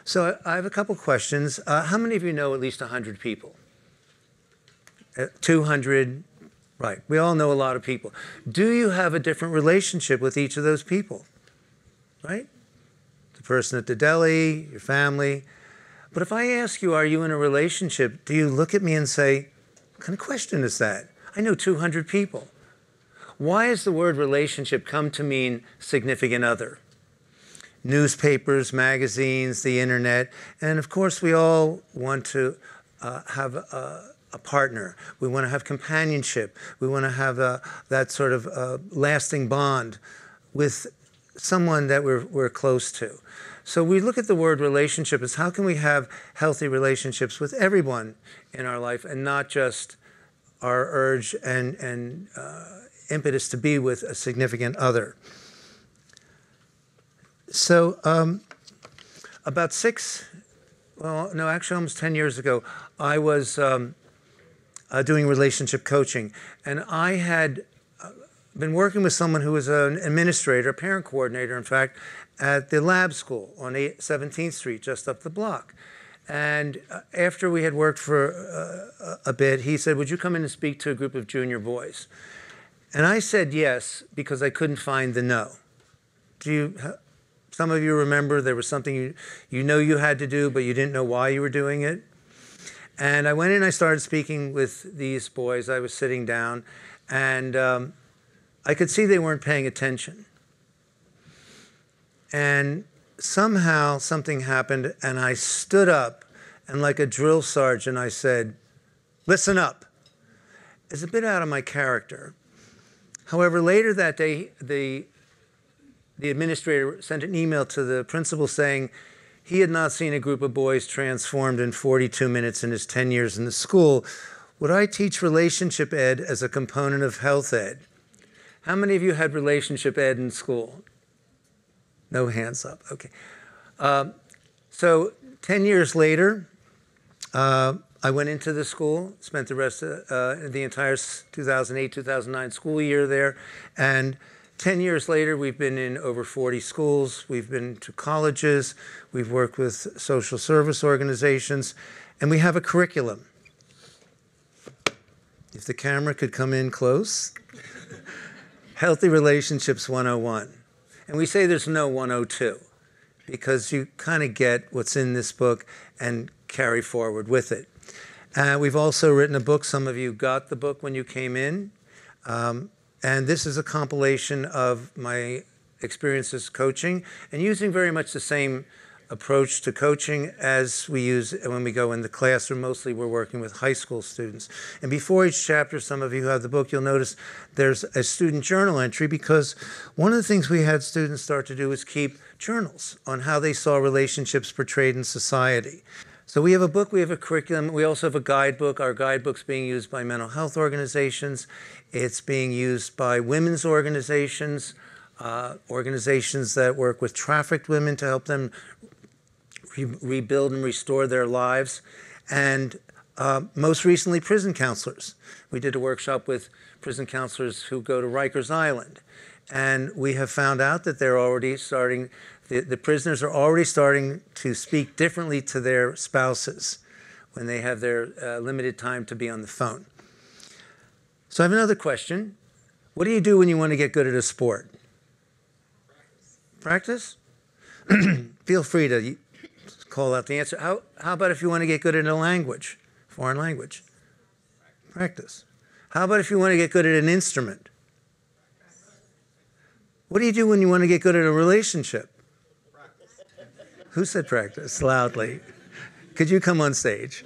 So I have a couple questions. How many of you know at least 100 people? 200? Right. We all know a lot of people. Do you have a different relationship with each of those people? Right? The person at the deli, your family. But if I ask you, are you in a relationship, do you look at me and say, what kind of question is that? I know 200 people. Why has the word relationship come to mean significant other? Newspapers, magazines, the internet, and of course we all want to have a partner. We want to have companionship. We want to have that sort of lasting bond with someone that we're close to. So we look at the word relationship as how can we have healthy relationships with everyone in our life and not just our urge and impetus to be with a significant other. So about almost 10 years ago, I was doing relationship coaching. And I had been working with someone who was an administrator, a parent coordinator, in fact, at the lab school on 17th Street, just up the block. And after we had worked for a bit, he said, would you come in and speak to a group of junior boys? And I said yes, because I couldn't find the no. Some of you remember there was something you know you had to do, but you didn't know why you were doing it. And I went in, I started speaking with these boys. I was sitting down, and I could see they weren't paying attention. And somehow something happened, and I stood up, and like a drill sergeant, I said, listen up. It's a bit out of my character. However, later that day, the administrator sent an email to the principal saying he had not seen a group of boys transformed in 42 minutes in his 10 years in the school. Would I teach relationship ed as a component of health ed? How many of you had relationship ed in school? No hands up. Okay. So 10 years later, I went into the school, spent the rest of the entire 2008-2009 school year there, and 10 years later, we've been in over 40 schools. We've been to colleges. We've worked with social service organizations. And we have a curriculum. If the camera could come in close. Healthy Relationships 101. And we say there's no 102 because you kind of get what's in this book and carry forward with it. We've also written a book. Some of you got the book when you came in. And this is a compilation of my experiences coaching and using very much the same approach to coaching as we use when we go in the classroom. Mostly we're working with high school students. And before each chapter, some of you who have the book, you'll notice there's a student journal entry because one of the things we had students start to do is keep journals on how they saw relationships portrayed in society. So we have a book, we have a curriculum, we also have a guidebook. Our guidebook's being used by mental health organizations. It's being used by women's organizations, organizations that work with trafficked women to help them rebuild and restore their lives, and most recently prison counselors. We did a workshop with prison counselors who go to Rikers Island, and we have found out that they're already starting, the prisoners are already starting to speak differently to their spouses when they have their limited time to be on the phone. So I have another question. What do you do when you want to get good at a sport? Practice? Feel free to call out the answer. How about if you want to get good at a language, foreign language? Practice. How about if you want to get good at an instrument? What do you do when you want to get good at a relationship? Practice. Who said practice? Loudly. Could you come on stage?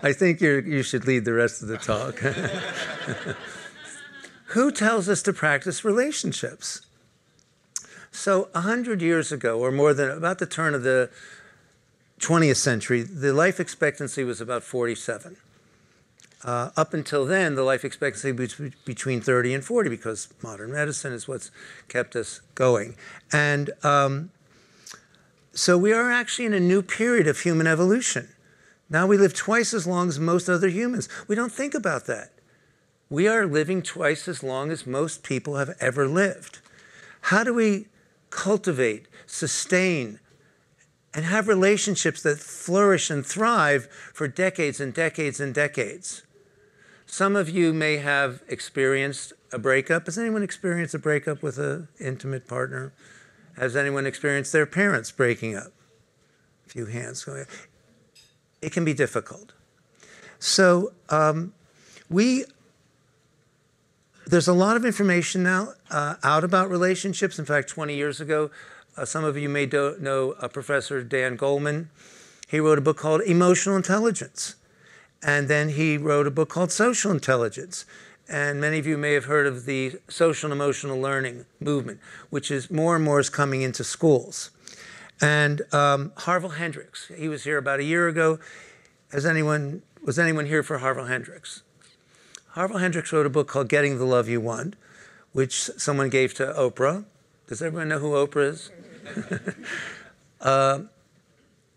I think you should lead the rest of the talk. Who tells us to practice relationships? So 100 years ago, or more than about the turn of the 20th century, the life expectancy was about 47. Up until then, the life expectancy was between 30 and 40 because modern medicine is what's kept us going. And so we are actually in a new period of human evolution. Now we live twice as long as most other humans. We don't think about that. We are living twice as long as most people have ever lived. How do we cultivate, sustain, and have relationships that flourish and thrive for decades and decades and decades? Some of you may have experienced a breakup. Has anyone experienced a breakup with an intimate partner? Has anyone experienced their parents breaking up? A few hands going up. It can be difficult. So there's a lot of information now out about relationships. In fact, 20 years ago, some of you may know Professor Dan Goleman. He wrote a book called Emotional Intelligence. And then he wrote a book called Social Intelligence. And many of you may have heard of the social and emotional learning movement, which is more and more is coming into schools. And Harville Hendricks, he was here about a year ago. Was anyone here for Harville Hendricks? Harville Hendricks wrote a book called Getting the Love You Want, which someone gave to Oprah. Does everyone know who Oprah is?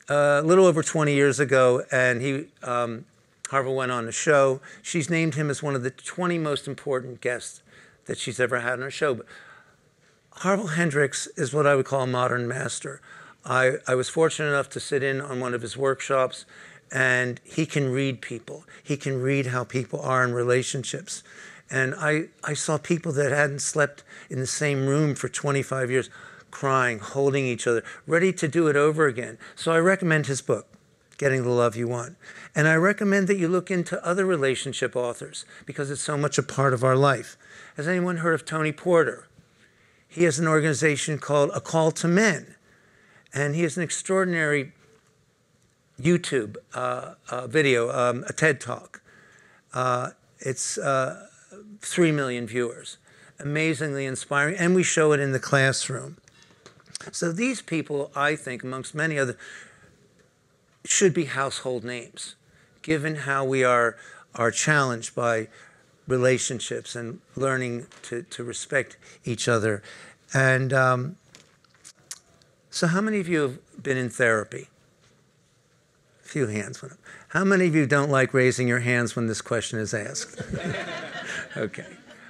A little over 20 years ago, and Harville went on a show. She's named him as one of the 20 most important guests that she's ever had on her show. But Harville Hendricks is what I would call a modern master. I was fortunate enough to sit in on one of his workshops, and he can read people. He can read how people are in relationships. And I saw people that hadn't slept in the same room for 25 years, crying, holding each other, ready to do it over again. So I recommend his book, Getting the Love You Want. And I recommend that you look into other relationship authors because it's so much a part of our life. Has anyone heard of Tony Porter? He has an organization called A Call to Men. And he has an extraordinary YouTube video, a TED Talk. It's 3 million viewers. Amazingly inspiring. And we show it in the classroom. So these people, I think, amongst many others, should be household names, given how we are challenged by relationships and learning to respect each other. And so how many of you have been in therapy? A few hands went up. How many of you don't like raising your hands when this question is asked? Okay.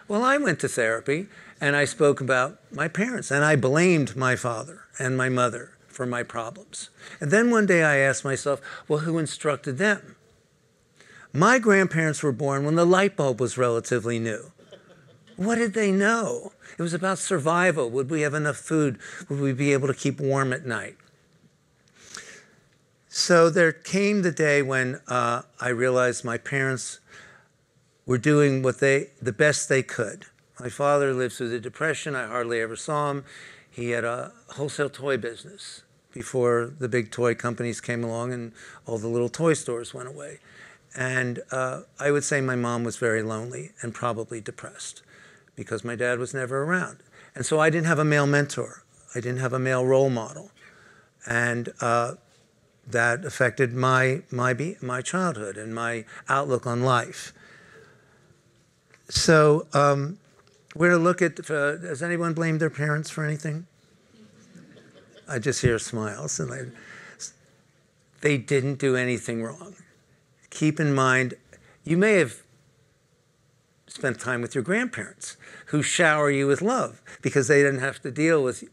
Well, I went to therapy, and I spoke about my parents, and I blamed my father and my mother for my problems. And then one day I asked myself, well, who instructed them? My grandparents were born when the light bulb was relatively new. What did they know? It was about survival. Would we have enough food? Would we be able to keep warm at night? So there came the day when I realized my parents were doing the best they could. My father lived through the Depression. I hardly ever saw him. He had a wholesale toy business before the big toy companies came along and all the little toy stores went away. And I would say my mom was very lonely and probably depressed because my dad was never around. And so I didn't have a male mentor. I didn't have a male role model. And that affected my childhood and my outlook on life. So we're going to look at, has anyone blamed their parents for anything? I just hear smiles. And they didn't do anything wrong. Keep in mind, you may have spent time with your grandparents who shower you with love because they didn't have to deal with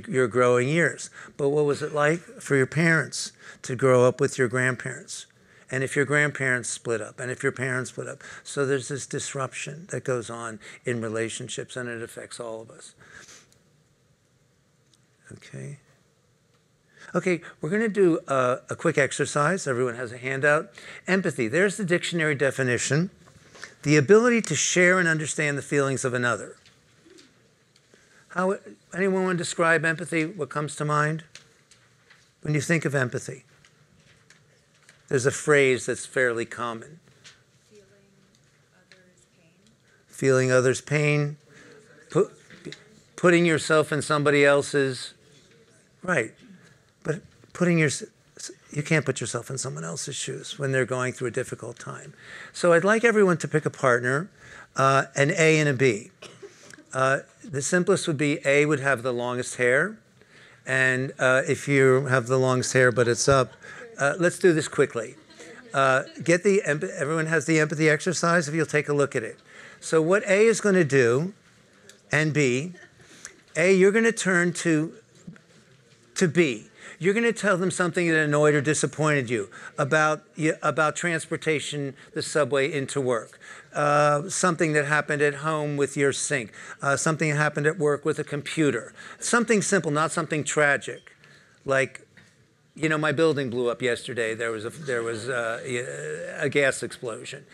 your growing years. But what was it like for your parents to grow up with your grandparents? And if your grandparents split up, and if your parents split up. So there's this disruption that goes on in relationships, and it affects all of us. Okay. Okay, we're going to do a quick exercise. Everyone has a handout. Empathy. There's the dictionary definition. The ability to share and understand the feelings of another. Anyone want to describe empathy? What comes to mind when you think of empathy? There's a phrase that's fairly common. Feeling others' pain. Putting yourself in somebody else's. Right. But you can't put yourself in someone else's shoes when they're going through a difficult time. So I'd like everyone to pick a partner, an A and a B. The simplest would be A would have the longest hair. And if you have the longest hair but it's up, let's do this quickly. Everyone has the empathy exercise, if you'll take a look at it. So what A is going to do, and B, A, you're going to turn to B. You're going to tell them something that annoyed or disappointed you about transportation, the subway into work, something that happened at home with your sink, something that happened at work with a computer. Something simple, not something tragic, like, you know, my building blew up yesterday. There was a gas explosion.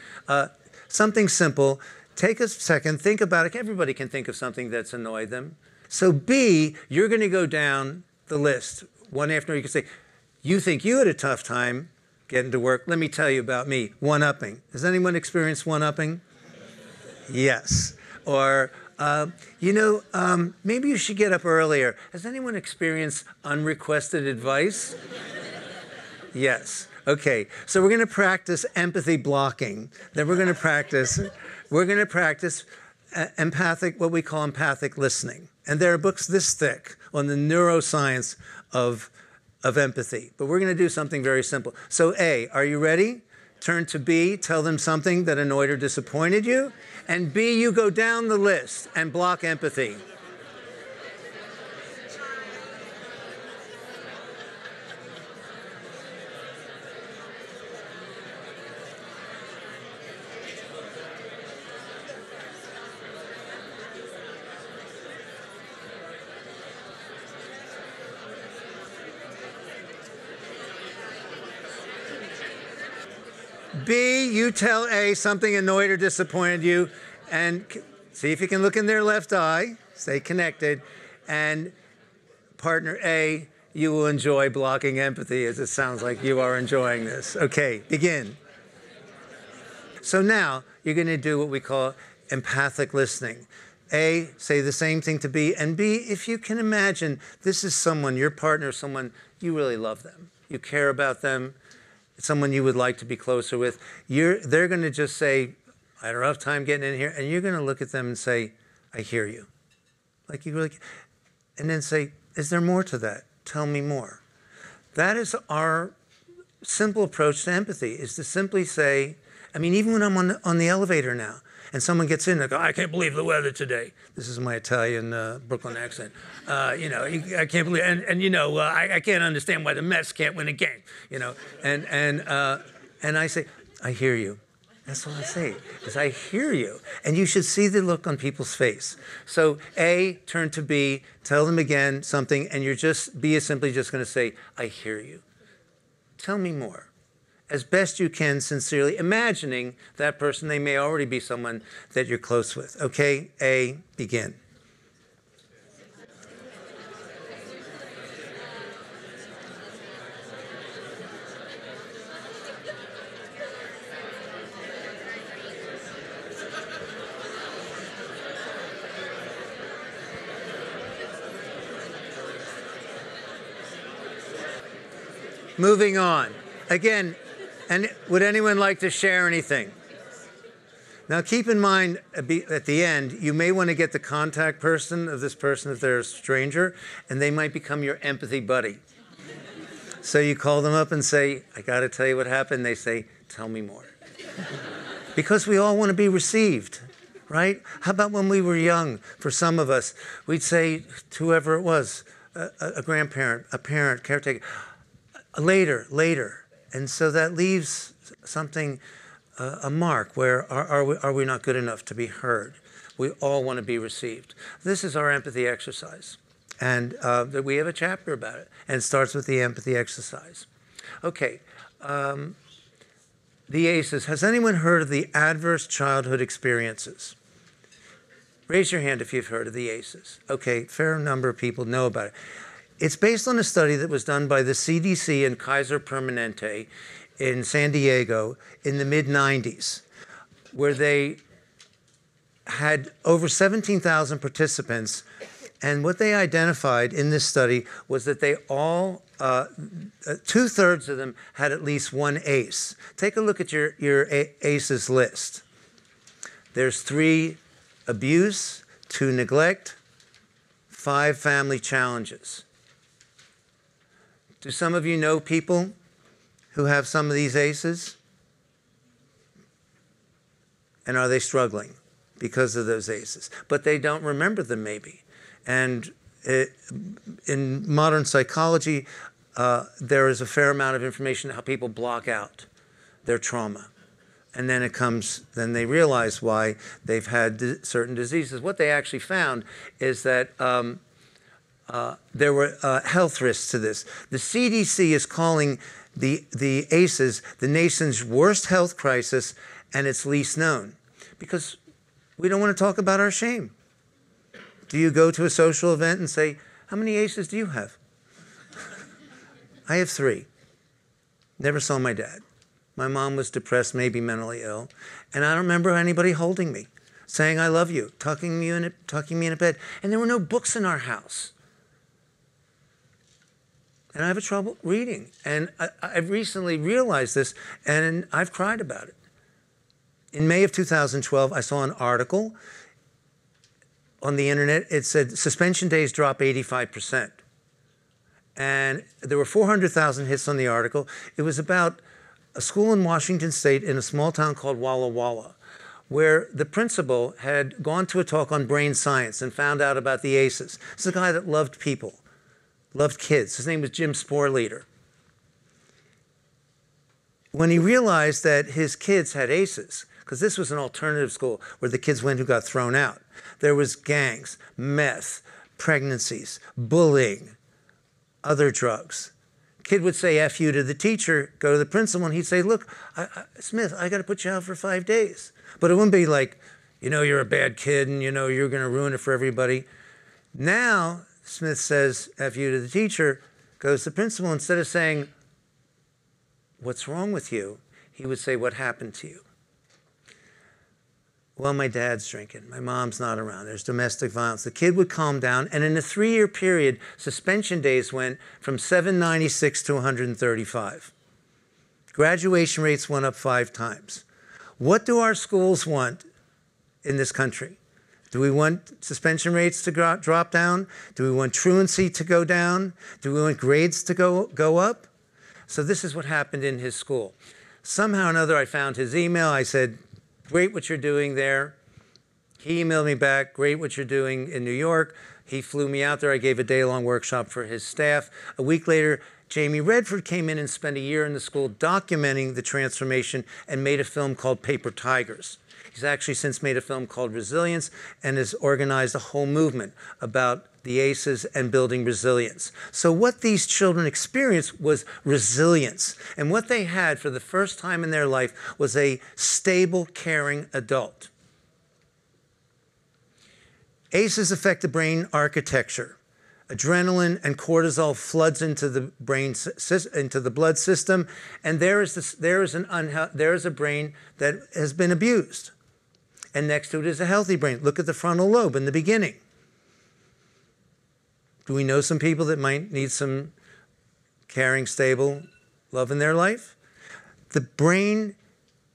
Something simple. Take a second, think about it. Everybody can think of something that's annoyed them. So B, you're going to go down the list. One after you can say, you think you had a tough time getting to work. Let me tell you about me. One-upping. Has anyone experienced one-upping? Yes. Or, maybe you should get up earlier. Has anyone experienced unrequested advice? Yes. Okay. So we're going to practice empathy blocking. Then we're going to practice what we call empathic listening. And there are books this thick on the neuroscience of empathy. But we're going to do something very simple. So A, are you ready? Turn to B, tell them something that annoyed or disappointed you. And B, you go down the list and block empathy. B, you tell A something annoyed or disappointed you, and see if you can look in their left eye, stay connected, and partner A, you will enjoy blocking empathy, as it sounds like you are enjoying this. Okay, begin. So now you're going to do what we call empathic listening. A, say the same thing to B, and B, if you can imagine, this is someone, your partner, someone you really love them, you care about them, someone you would like to be closer with, they're going to just say, I had a rough time getting in here, and you're going to look at them and say, I hear you. Like you really, and then say, is there more to that? Tell me more. That is our simple approach to empathy, is to simply say, I mean, even when I'm on the elevator now, and someone gets in, they go, I can't believe the weather today. This is my Italian Brooklyn accent. I can't believe, I can't understand why the Mets can't win a game. And I say, I hear you. That's all I say, is I hear you. And you should see the look on people's face. So A, turn to B, tell them again something, and B is simply just going to say, I hear you. Tell me more. As best you can, sincerely, imagining that person, they may already be someone that you're close with. Okay, A, begin. Moving on. Again, and would anyone like to share anything? Now, keep in mind, at the end, you may want to get the contact person of this person if they're a stranger, and they might become your empathy buddy. So you call them up and say, I got to tell you what happened. They say, tell me more. Because we all want to be received, right? How about when we were young? For some of us, we'd say to whoever it was, a grandparent, a parent, caretaker, later. And so that leaves something, a mark where are we not good enough to be heard? We all want to be received. This is our empathy exercise. And we have a chapter about it. And it starts with the empathy exercise. Okay. The ACEs. Has anyone heard of the adverse childhood experiences? Raise your hand if you've heard of the ACEs. Okay, fair number of people know about it. It's based on a study that was done by the CDC and Kaiser Permanente in San Diego in the mid-90s, where they had over 17,000 participants. And what they identified in this study was that they all, 2/3 of them had at least one ACE. Take a look at your ACEs list. There's 3 abuse, 2 neglect, 5 family challenges. Do some of you know people who have some of these ACEs? And are they struggling? because of those ACEs, but they don't remember them maybe. And in modern psychology, there is a fair amount of information how people block out their trauma. And then then they realize why they've had certain diseases. What they actually found is that there were health risks to this. The CDC is calling the ACEs the nation's worst health crisis, and it's least known because we don't want to talk about our shame. Do you go to a social event and say, how many ACEs do you have? I have 3. Never saw my dad. My mom was depressed, maybe mentally ill, and I don't remember anybody holding me, saying I love you, tucking me in a bed. And there were no books in our house. And I have trouble reading. And I've recently realized this, and I've cried about it. In May of 2012, I saw an article on the internet. It said suspension days drop 85%. And there were 400,000 hits on the article. It was about a school in Washington State in a small town called Walla Walla, where the principal had gone to a talk on brain science and found out about the ACEs. This is a guy that loved people, loved kids. His name was Jim Sporleader. When he realized that his kids had ACEs, because this was an alternative school where the kids went who got thrown out, there was gangs, meth, pregnancies, bullying, other drugs. Kid would say F you to the teacher, go to the principal, and he'd say, look, Smith, I got to put you out for 5 days. But it wouldn't be like, you know, you're a bad kid and, you know, you're going to ruin it for everybody. Now, Smith says F you to the teacher, goes to the principal. Instead of saying, what's wrong with you? He would say, what happened to you? Well, my dad's drinking. My mom's not around. There's domestic violence. The kid would calm down. And in a 3-year period, suspension days went from 796 to 135. Graduation rates went up 5 times. What do our schools want in this country? Do we want suspension rates to drop down? Do we want truancy to go down? Do we want grades to go up? So this is what happened in his school. Somehow or another, I found his email. I said, great what you're doing there. He emailed me back, great what you're doing in New York. He flew me out there. I gave a day-long workshop for his staff. A week later, Jamie Redford came in and spent a year in the school documenting the transformation and made a film called Paper Tigers. He's actually since made a film called Resilience and has organized a whole movement about the ACEs and building resilience. So what these children experienced was resilience. And what they had for the first time in their life was a stable, caring adult. ACEs affect the brain architecture. Adrenaline and cortisol floods into the brain, into the blood system, and there is a brain that has been abused. And next to it is a healthy brain. Look at the frontal lobe in the beginning. Do we know some people that might need some caring, stable love in their life? The brain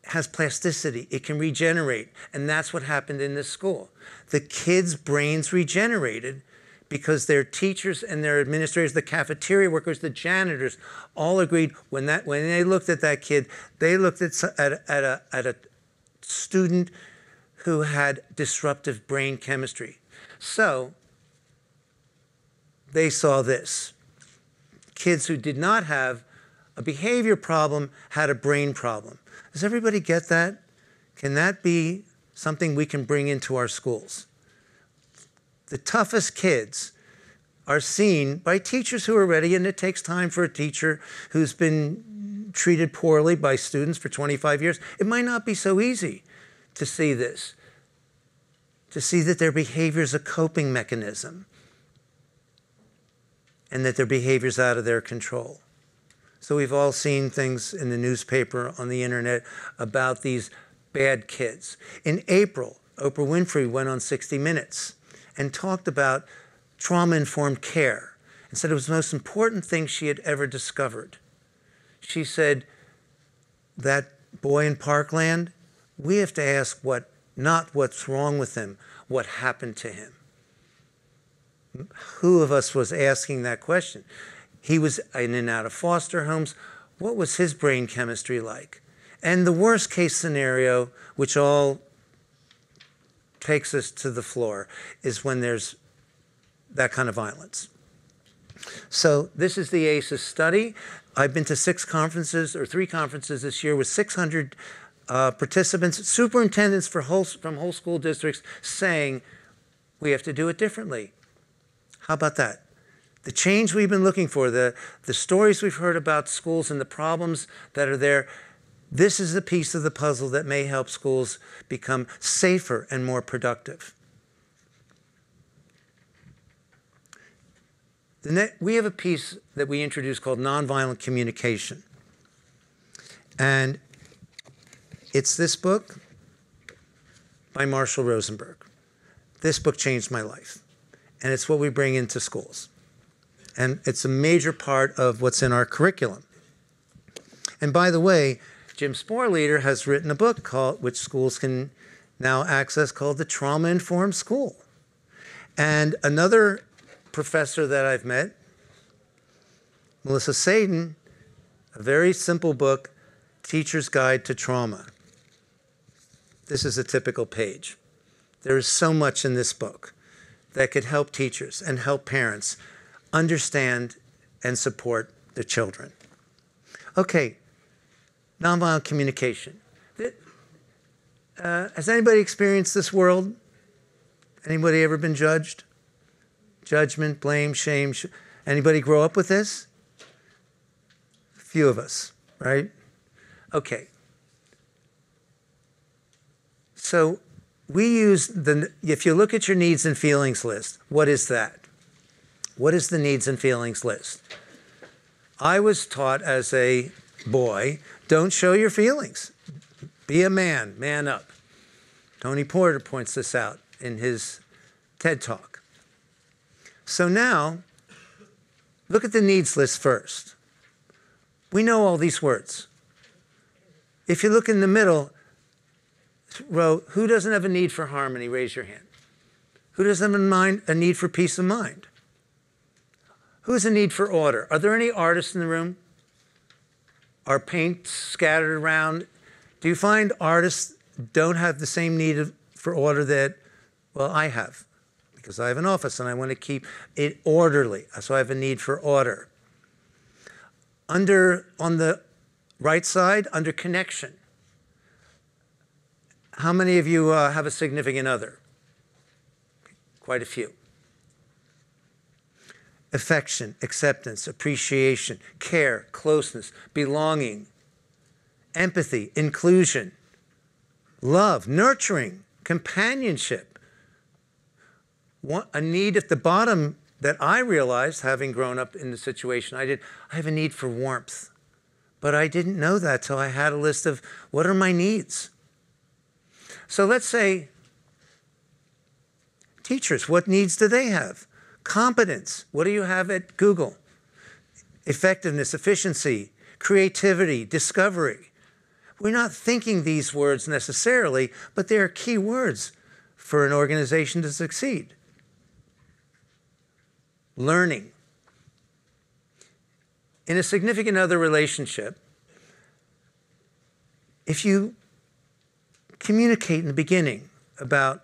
has plasticity. It can regenerate. And that's what happened in this school. The kids' brains regenerated because their teachers and their administrators, the cafeteria workers, the janitors, all agreed when they looked at that kid, they looked at a student who had disruptive brain chemistry. So they saw this. Kids who did not have a behavior problem had a brain problem. Does everybody get that? Can that be something we can bring into our schools? The toughest kids are seen by teachers who are ready, and it takes time for a teacher who's been treated poorly by students for 25 years. It might not be so easy to see this, to see that their behavior is a coping mechanism and that their behavior is out of their control. So we've all seen things in the newspaper, on the internet, about these bad kids. In April, Oprah Winfrey went on 60 Minutes and talked about trauma-informed care and said it was the most important thing she had ever discovered. She said, that boy in Parkland, we have to ask not what's wrong with him, what happened to him. Who of us was asking that question? He was in and out of foster homes. What was his brain chemistry like? And the worst case scenario, which all takes us to the floor is when there's that kind of violence. So this is the ACEs study. I've been to 3 conferences this year with 600 participants, superintendents from whole school districts saying, we have to do it differently. How about that? The change we've been looking for, the stories we've heard about schools and the problems that are there, this is the piece of the puzzle that may help schools become safer and more productive. We have a piece that we introduced called Nonviolent Communication. And it's this book by Marshall Rosenberg. This book changed my life. And it's what we bring into schools. And it's a major part of what's in our curriculum. And by the way, Jim Sporleader has written a book which schools can now access, called The Trauma-Informed School. And another professor that I've met, Melissa Sadin, a very simple book, Teacher's Guide to Trauma. This is a typical page. There is so much in this book that could help teachers and help parents understand and support their children. Okay, nonviolent communication. Has anybody experienced this world? Anybody ever been judged? Judgment, blame, shame. Anybody grow up with this? A few of us, right? Okay. So we use if you look at your needs and feelings list, what is that? What is the needs and feelings list? I was taught as a boy, don't show your feelings. Be a man, man up. Tony Porter points this out in his TED Talk. So now, look at the needs list first. We know all these words. If you look in the middle row, who doesn't have a need for harmony? Raise your hand. Who doesn't have a need for peace of mind? Who has a need for order? Are there any artists in the room? Are paints scattered around? Do you find artists don't have the same need for order that, well, I have? Because I have an office and I want to keep it orderly. So I have a need for order. On the right side, under connection. How many of you have a significant other? Quite a few. Affection, acceptance, appreciation, care, closeness, belonging, empathy, inclusion, love, nurturing, companionship. A need at the bottom that I realized, having grown up in the situation I have a need for warmth. But I didn't know that till I had a list of what are my needs. So let's say teachers, what needs do they have? Competence, what do you have at Google? Effectiveness, efficiency, creativity, discovery. We're not thinking these words necessarily, but they are key words for an organization to succeed. Learning. In a significant other relationship, if you communicate in the beginning about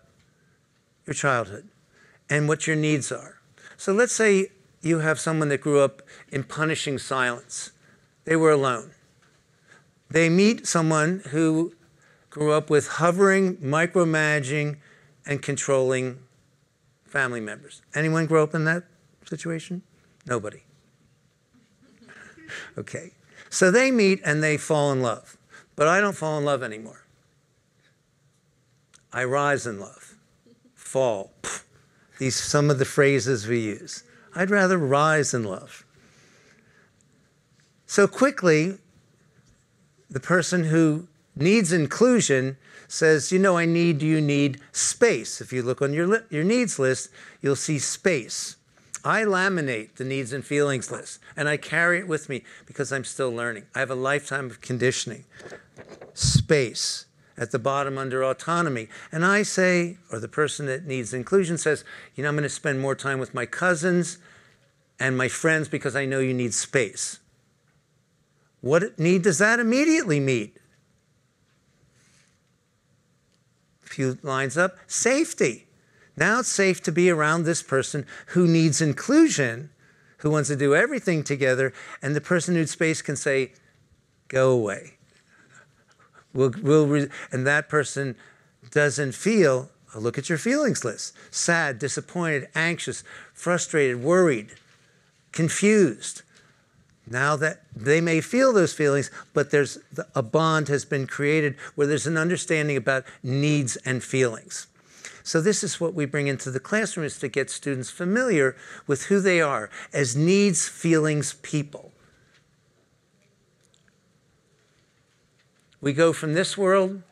your childhood and what your needs are. So let's say you have someone that grew up in punishing silence. They were alone. They meet someone who grew up with hovering, micromanaging, and controlling family members. Anyone grow up in that situation? Nobody. Okay. So they meet and they fall in love. But I don't fall in love anymore. I rise in love. Fall. These some of the phrases we use. I'd rather rise in love. So quickly, the person who needs inclusion says, you need space. If you look on your needs list, you'll see space. I laminate the needs and feelings list, and I carry it with me because I'm still learning. I have a lifetime of conditioning. Space. At the bottom under autonomy. And I say, or the person that needs inclusion says, I'm going to spend more time with my cousins and my friends because I know you need space. What need does that immediately meet? a few lines up, safety. Now it's safe to be around this person who needs inclusion, who wants to do everything together, and the person who needs space can say, go away. And that person doesn't feel, oh, look at your feelings list, sad, disappointed, anxious, frustrated, worried, confused. Now that they may feel those feelings, but a bond has been created where there's an understanding about needs and feelings. So this is what we bring into the classroom, is to get students familiar with who they are as needs, feelings, people. We go from this world,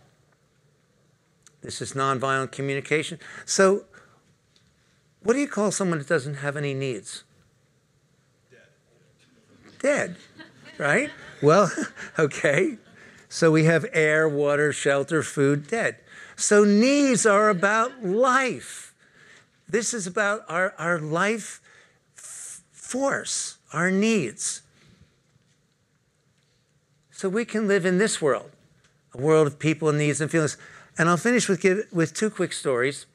this is nonviolent communication. So what do you call someone that doesn't have any needs? Dead, right? Well, okay. So we have air, water, shelter, food, dead. So needs are about life. This is about our life force, our needs. So we can live in this world, a world of people and needs and feelings. And I'll finish with two quick stories.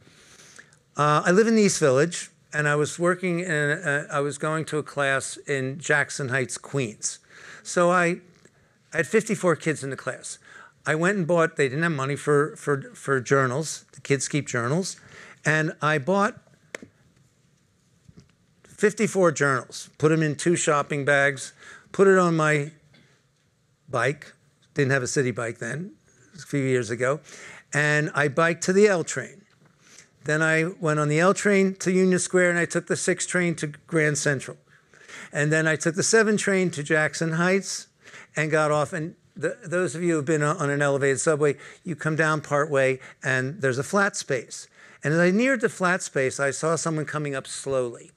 I live in the East Village, and I was working I was going to a class in Jackson Heights, Queens. So I had 54 kids in the class. I went and bought, they didn't have money for journals. The kids keep journals. And I bought 54 journals, put them in 2 shopping bags, put it on my bike. Didn't have a city bike then, a few years ago. And I biked to the L train. Then I went on the L train to Union Square, and I took the 6 train to Grand Central. And then I took the 7 train to Jackson Heights and got off. And those of you who have been on an elevated subway, you come down part way, and there's a flat space. And as I neared the flat space, I saw someone coming up slowly.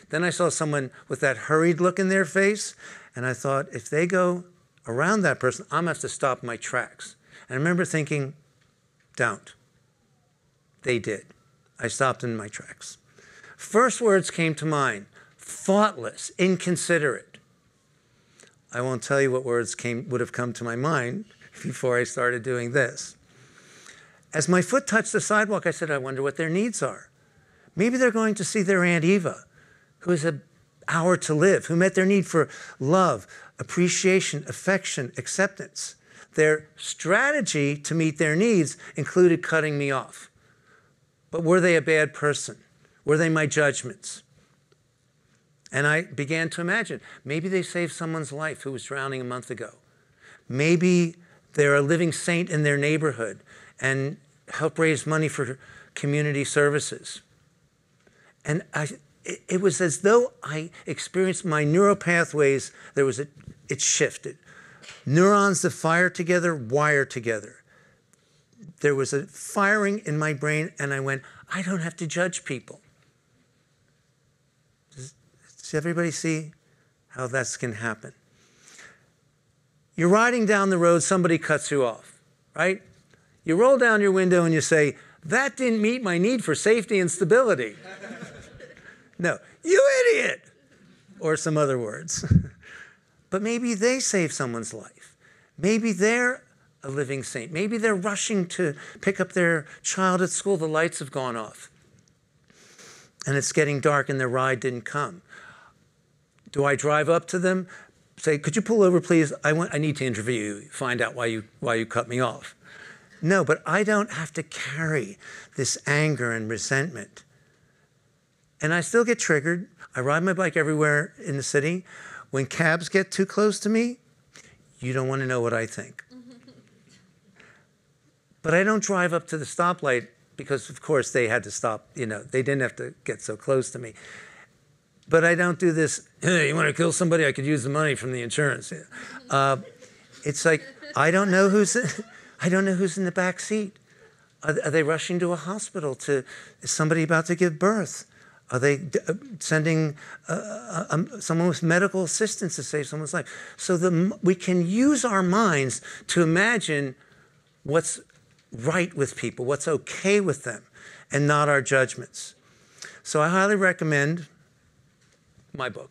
Then I saw someone with that hurried look in their face, and I thought, if they go around that person, I'm going to have to stop my tracks. And I remember thinking, don't. They did. I stopped in my tracks. First words came to mind: thoughtless, inconsiderate. I won't tell you what words would have come to my mind before I started doing this. As my foot touched the sidewalk, I said, I wonder what their needs are. Maybe they're going to see their Aunt Eva, who has an hour to live, who met their need for love, appreciation, affection, acceptance. Their strategy to meet their needs included cutting me off. But were they a bad person? Were they my judgments? And I began to imagine, maybe they saved someone's life who was drowning a month ago. Maybe they're a living saint in their neighborhood and help raise money for community services. And it was as though I experienced my neural pathways, it shifted. Neurons that fire together, wire together. There was a firing in my brain, and I went, I don't have to judge people. Does everybody see how that can happen? You're riding down the road, somebody cuts you off, right? You roll down your window and you say, that didn't meet my need for safety and stability. No, you idiot, or some other words. But maybe they saved someone's life. Maybe they're a living saint. Maybe they're rushing to pick up their child at school. The lights have gone off. And it's getting dark and their ride didn't come. Do I drive up to them, say, could you pull over, please? I need to interview you, find out why you cut me off. No, but I don't have to carry this anger and resentment. And I still get triggered. I ride my bike everywhere in the city. When cabs get too close to me, you don't want to know what I think. But I don't drive up to the stoplight because, of course, they had to stop. You know, they didn't have to get so close to me. But I don't do this, hey, you want to kill somebody? I could use the money from the insurance. It's like, I don't know who's in the back seat. Are they rushing to a hospital? Is somebody about to give birth? Are they sending someone with medical assistance to save someone's life? So we can use our minds to imagine what's right with people, what's okay with them, and not our judgments. So I highly recommend my book.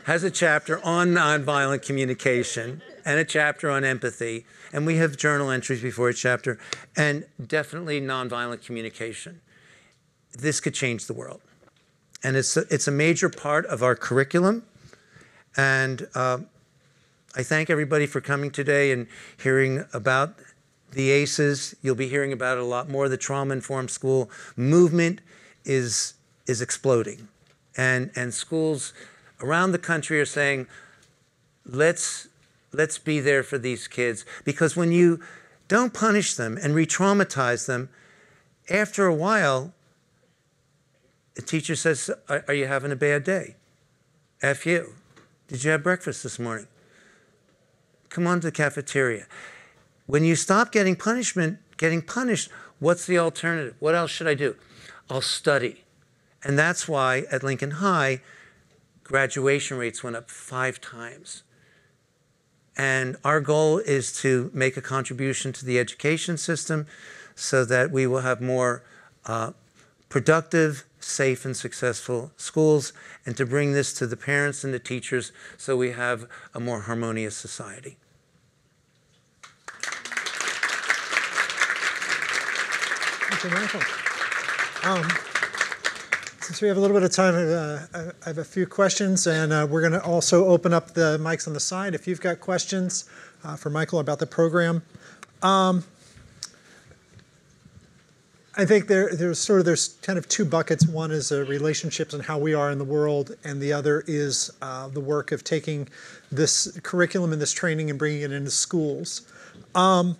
has a chapter on nonviolent communication and a chapter on empathy. And we have journal entries before each chapter. And definitely nonviolent communication. This could change the world. And it's a major part of our curriculum. And I thank everybody for coming today and hearing about the ACEs. You'll be hearing about it a lot more. The trauma-informed school movement is exploding. And schools around the country are saying, let's be there for these kids. Because when you don't punish them and re-traumatize them, after a while, the teacher says, are you having a bad day? F you. Did you have breakfast this morning? Come on to the cafeteria. When you stop getting punished, what's the alternative? What else should I do? I'll study. And that's why at Lincoln High, graduation rates went up 5 times. And our goal is to make a contribution to the education system so that we will have more productive, safe, and successful schools, and to bring this to the parents and the teachers so we have a more harmonious society. Thank you, Michael. Since we have a little bit of time, I have a few questions, and we're going to also open up the mics on the side. If you've got questions for Michael about the program. I think there's kind of 2 buckets. One is relationships and how we are in the world, and the other is the work of taking this curriculum and this training and bringing it into schools. I'm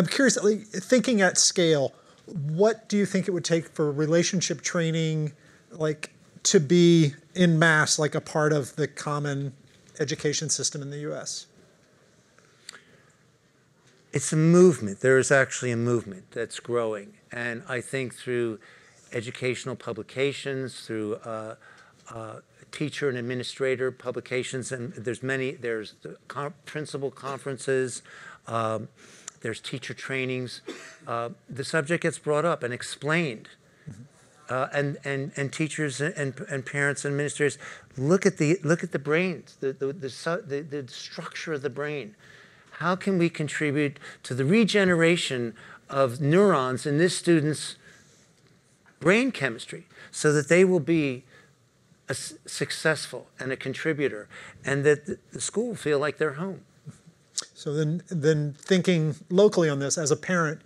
curious, thinking at scale, what do you think it would take for relationship training, to be en masse, like a part of the common education system in the U.S.? It's a movement. There is actually a movement that's growing. And I think through educational publications, through teacher and administrator publications, and there's principal conferences, there's teacher trainings, the subject gets brought up and explained. And teachers and parents and administrators look at the brains, the structure of the brain. How can we contribute to the regeneration of neurons in this student's brain chemistry so that they will be successful and a contributor, and that the school will feel like they're home? So then thinking locally on this as a parent,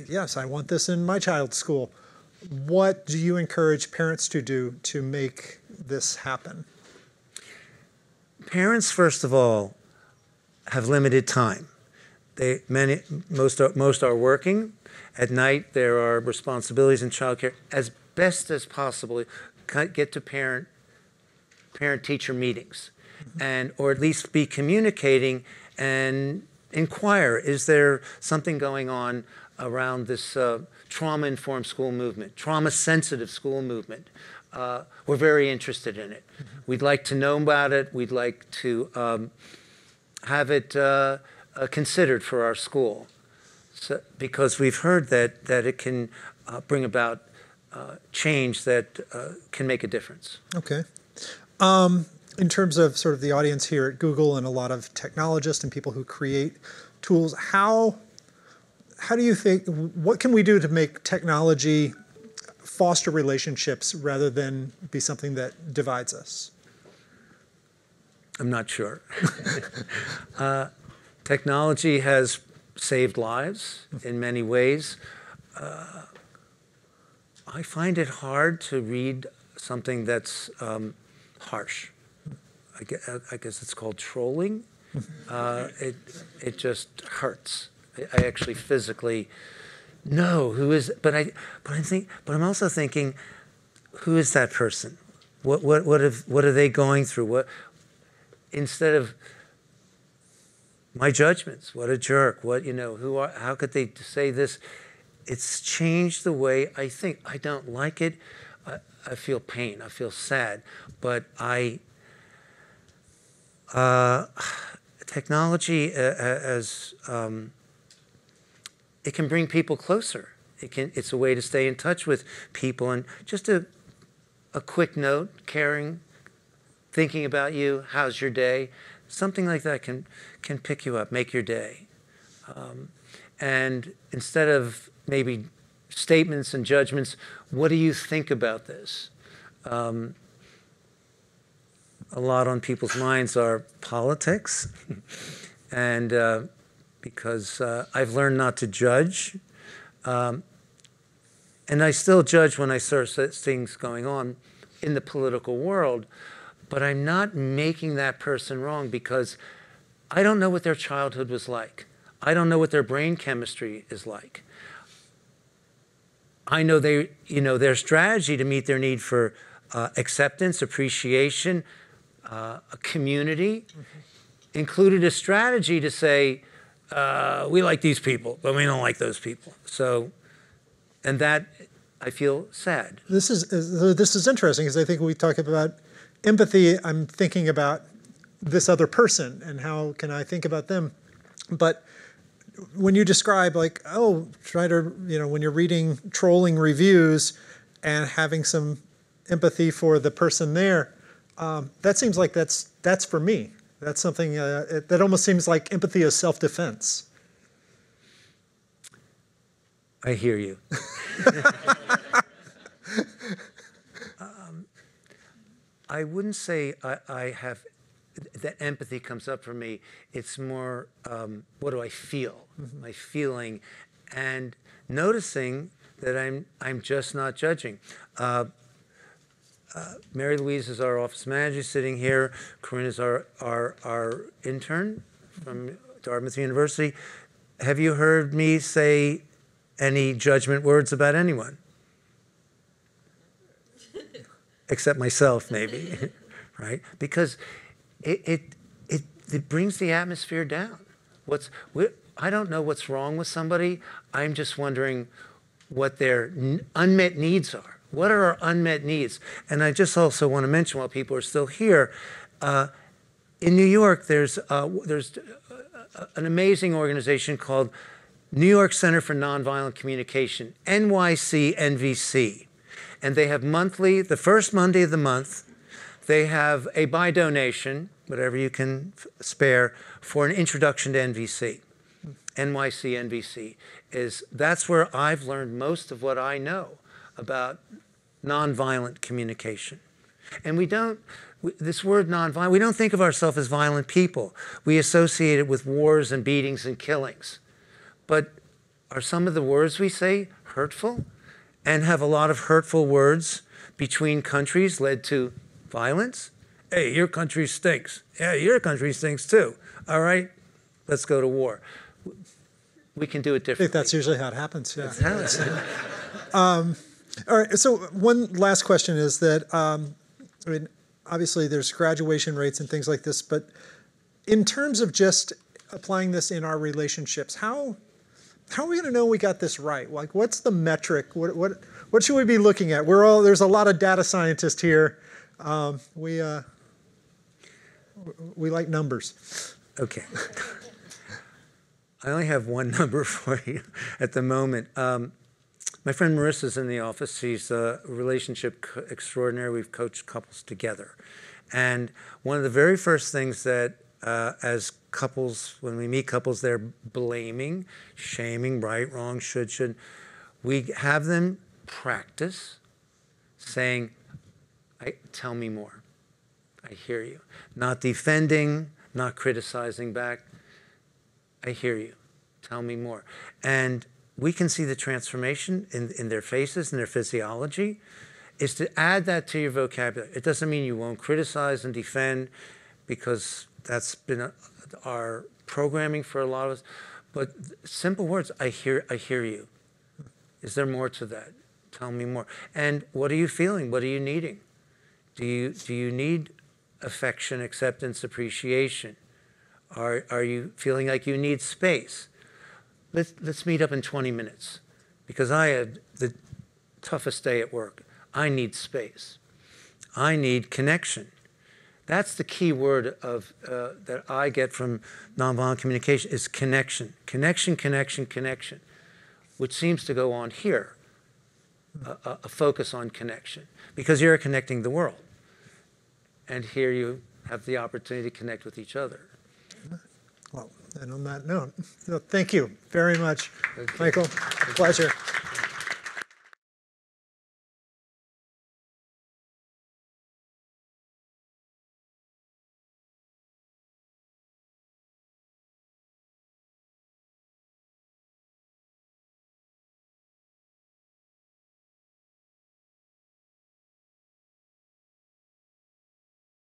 yes, I want this in my child's school. What do you encourage parents to do to make this happen? Parents, first of all, have limited time. Most are working. At night, there are responsibilities in childcare. As best as possible, get to parent-teacher meetings, or at least be communicating and inquire, is there something going on around this trauma-informed school movement, trauma-sensitive school movement? We're very interested in it. We'd like to know about it. We'd like to have it considered for our school, because we've heard that it can bring about change that can make a difference. Okay. In terms of sort of the audience here at Google and a lot of technologists and people who create tools, how do you think, what can we do to make technology foster relationships rather than be something that divides us? I'm not sure. Technology has saved lives in many ways. I find it hard to read something that's harsh. I guess it's called trolling. It just hurts. I actually physically know who is. But I'm also thinking, who is that person? What are they going through? Instead of my judgments, what a jerk, how could they say this? It's changed the way I think. I don't like it. I feel pain. I feel sad. But technology it can bring people closer. It's a way to stay in touch with people. And just a quick note, caring thinking about you, how's your day? Something like that can pick you up, make your day. And instead of maybe statements and judgments, what do you think about this? A lot on people's minds are politics. And because I've learned not to judge. And I still judge when I start things going on in the political world. But I'm not making that person wrong because I don't know what their childhood was like. I don't know what their brain chemistry is like. I know their strategy to meet their need for acceptance, appreciation, a community, included a strategy to say, we like these people, but we don't like those people. So, and that, I feel sad. This is interesting because I think when we talk about empathy, I'm thinking about this other person and how can I think about them. But when you describe like, oh, try to, when you're reading trolling reviews and having some empathy for the person there, that seems like that's for me. That's something that almost seems like empathy is self-defense. I hear you. I wouldn't say I have, that empathy comes up for me. It's more, what do I feel? My feeling, and noticing that I'm just not judging. Mary Louise is our office manager sitting here. Corinne is our intern from Dartmouth University. Have you heard me say any judgment words about anyone? Except myself, maybe, right? Because it brings the atmosphere down. I don't know what's wrong with somebody. I'm just wondering what their unmet needs are. What are our unmet needs? And I just also want to mention, while people are still here, in New York, there's an amazing organization called New York Center for Nonviolent Communication, NYC-NVC. And they have monthly, the first Monday of the month, they have a buy donation, whatever you can spare, for an introduction to NVC. NYC-NVC that's where I've learned most of what I know about nonviolent communication. And this word nonviolent, we don't think of ourselves as violent people. We associate it with wars and beatings and killings. But are some of the words we say hurtful? And have a lot of hurtful words between countries led to violence? Hey, your country stinks. Yeah, your country stinks too. All right, let's go to war. We can do it differently. I think that's usually how it happens, yeah. That's how it All right, so one last question is that, obviously there's graduation rates and things like this, but in terms of just applying this in our relationships, how are we going to know we got this right? Like, what's the metric? What should we be looking at? There's a lot of data scientists here. We like numbers. Okay. I only have one number for you at the moment. My friend Marissa's in the office. She's a relationship extraordinary. We've coached couples together. And one of the very first things that as couples, when we meet couples, they're blaming, shaming, right, wrong, should. We have them practice saying, tell me more. I hear you. Not defending, not criticizing back. I hear you. Tell me more. And we can see the transformation in their faces and their physiology. Is to add that to your vocabulary. It doesn't mean you won't criticize and defend, because that's been our programming for a lot of us. But simple words, I hear you. Is there more to that? Tell me more. And what are you feeling? What are you needing? Do you need affection, acceptance, appreciation? Are you feeling like you need space? Let's meet up in 20 minutes, because I had the toughest day at work. I need space. I need connection. That's the key word that I get from nonviolent communication is connection. Connection, connection, connection, which seems to go on here, a focus on connection, because you're connecting the world. and here you have the opportunity to connect with each other. Well, and on that note, no, thank you very much, Okay. Michael. Pleasure.